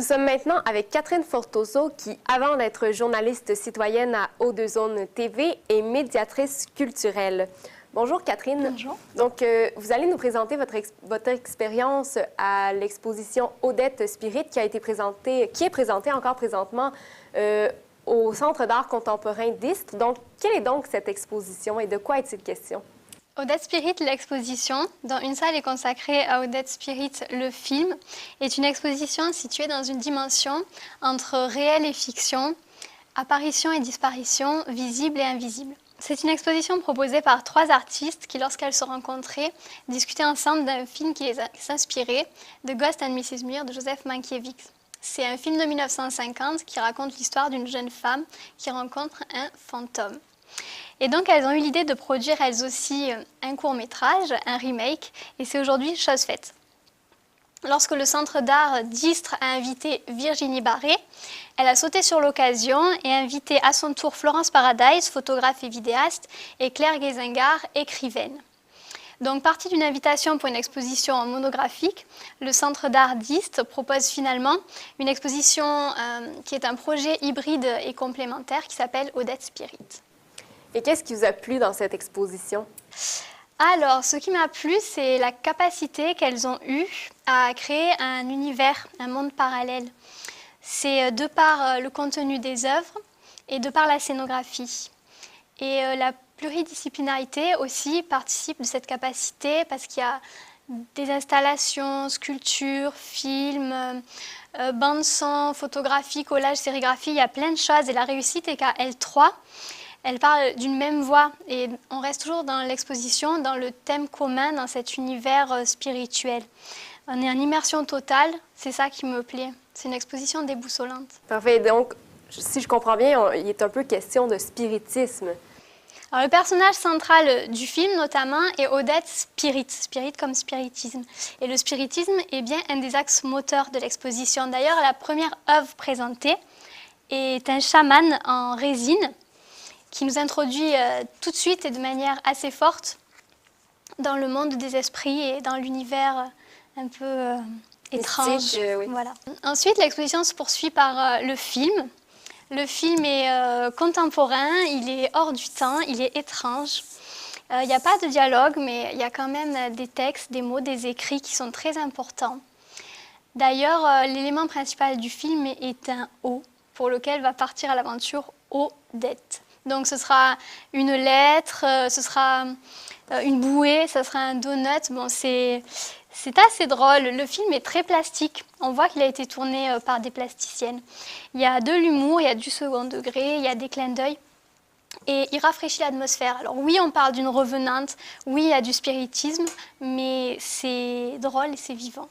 Nous sommes maintenant avec Catherine Fortoso qui, avant d'être journaliste citoyenne à O2 TV, est médiatrice culturelle. Bonjour Catherine. Bonjour. Donc, vous allez nous présenter votre expérience à l'exposition Odette Spirit qui est présentée encore présentement au Centre d'art contemporain d'Istres. Donc, quelle est donc cette exposition et de quoi est-il question? Odette Spirit, l'exposition, dont une salle est consacrée à Odette Spirit, le film, est une exposition située dans une dimension entre réel et fiction, apparition et disparition, visible et invisible. C'est une exposition proposée par 3 artistes qui, lorsqu'elles se rencontraient, discutaient ensemble d'un film qui les a inspirés, The Ghost and Mrs. Muir de Joseph Mankiewicz. C'est un film de 1950 qui raconte l'histoire d'une jeune femme qui rencontre un fantôme. Et donc, elles ont eu l'idée de produire elles aussi un court-métrage, un remake, et c'est aujourd'hui chose faite. Lorsque le Centre d'art d'Istres a invité Virginie Barré, elle a sauté sur l'occasion et invité à son tour Florence Paradise, photographe et vidéaste, et Claire Guézingard, écrivaine. Donc, partie d'une invitation pour une exposition monographique, le Centre d'art d'Istres propose finalement une exposition qui est un projet hybride et complémentaire qui s'appelle Odette Spirit. Et qu'est-ce qui vous a plu dans cette exposition? Alors, ce qui m'a plu, c'est la capacité qu'elles ont eue à créer un univers, un monde parallèle. C'est de par le contenu des œuvres et de par la scénographie. Et la pluridisciplinarité aussi participe de cette capacité parce qu'il y a des installations, sculptures, films, bandes-son, photographie, collage, sérigraphie, il y a plein de choses. Et la réussite est qu'à L3, elles parlent d'une même voix et on reste toujours dans l'exposition, dans le thème commun, dans cet univers spirituel. On est en immersion totale, c'est ça qui me plaît. C'est une exposition déboussolante. Parfait. Donc, si je comprends bien, il est un peu question de spiritisme. Alors, le personnage central du film, notamment, est Odette Spirit. Spirit comme spiritisme. Et le spiritisme est bien un des axes moteurs de l'exposition. D'ailleurs, la première œuvre présentée est un chaman en résine qui nous introduit tout de suite et de manière assez forte dans le monde des esprits et dans l'univers un peu étrange. Oui. Voilà. Ensuite, l'exposition se poursuit par le film. Le film est contemporain, il est hors du temps, il est étrange. Il n'y a pas de dialogue, mais il y a quand même des textes, des mots, des écrits qui sont très importants. D'ailleurs, l'élément principal du film est un O, pour lequel va partir à l'aventure Odette. Donc ce sera une lettre, ce sera une bouée, ce sera un donut. Bon, c'est assez drôle. Le film est très plastique. On voit qu'il a été tourné par des plasticiennes. Il y a de l'humour, il y a du second degré, il y a des clins d'œil. Et il rafraîchit l'atmosphère. Alors oui, on parle d'une revenante, oui, il y a du spiritisme, mais c'est drôle et c'est vivant.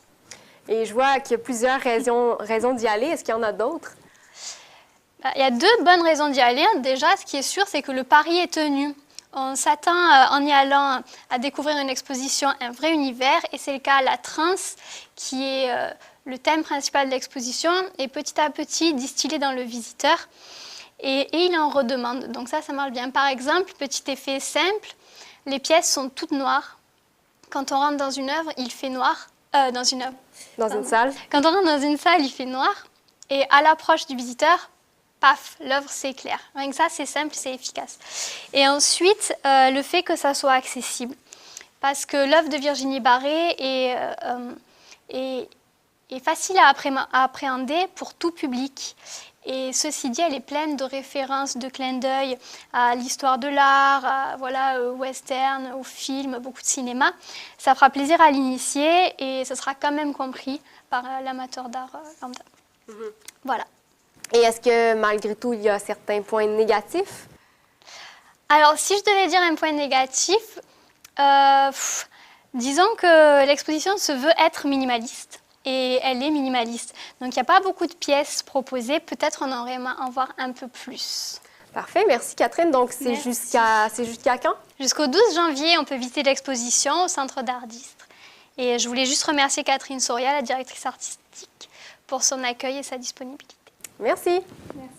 Et je vois qu'il y a plusieurs raisons d'y aller. Est-ce qu'il y en a d'autres? Il y a 2 bonnes raisons d'y aller. Déjà, ce qui est sûr, c'est que le pari est tenu. On s'attend, en y allant, à découvrir une exposition, un vrai univers. Et c'est le cas, la transe, qui est le thème principal de l'exposition, est petit à petit distillé dans le visiteur. Et il en redemande. Donc ça marche bien. Par exemple, petit effet simple, les pièces sont toutes noires. Quand on rentre dans une œuvre, il fait noir. Dans une salle. Quand on rentre dans une salle, il fait noir. Et à l'approche du visiteur, paf, l'œuvre s'éclaire. Rien que ça, c'est simple, c'est efficace. Et ensuite, le fait que ça soit accessible. Parce que l'œuvre de Virginie Barré est facile à appréhender pour tout public. Et ceci dit, elle est pleine de références, de clins d'œil à l'histoire de l'art, au western, au film, beaucoup de cinéma. Ça fera plaisir à l'initié et ça sera quand même compris par l'amateur d'art lambda. Voilà. Et est-ce que, malgré tout, il y a certains points négatifs? Alors, si je devais dire un point négatif, disons que l'exposition se veut être minimaliste. Et elle est minimaliste. Donc, il n'y a pas beaucoup de pièces proposées. Peut-être on aurait aimé en voir un peu plus. Parfait. Merci, Catherine. Donc, c'est jusqu'à quand? Jusqu'au 12 janvier, on peut visiter l'exposition au Centre d'art d'Istres. Et je voulais juste remercier Catherine Soria, la directrice artistique, pour son accueil et sa disponibilité. Merci. Merci.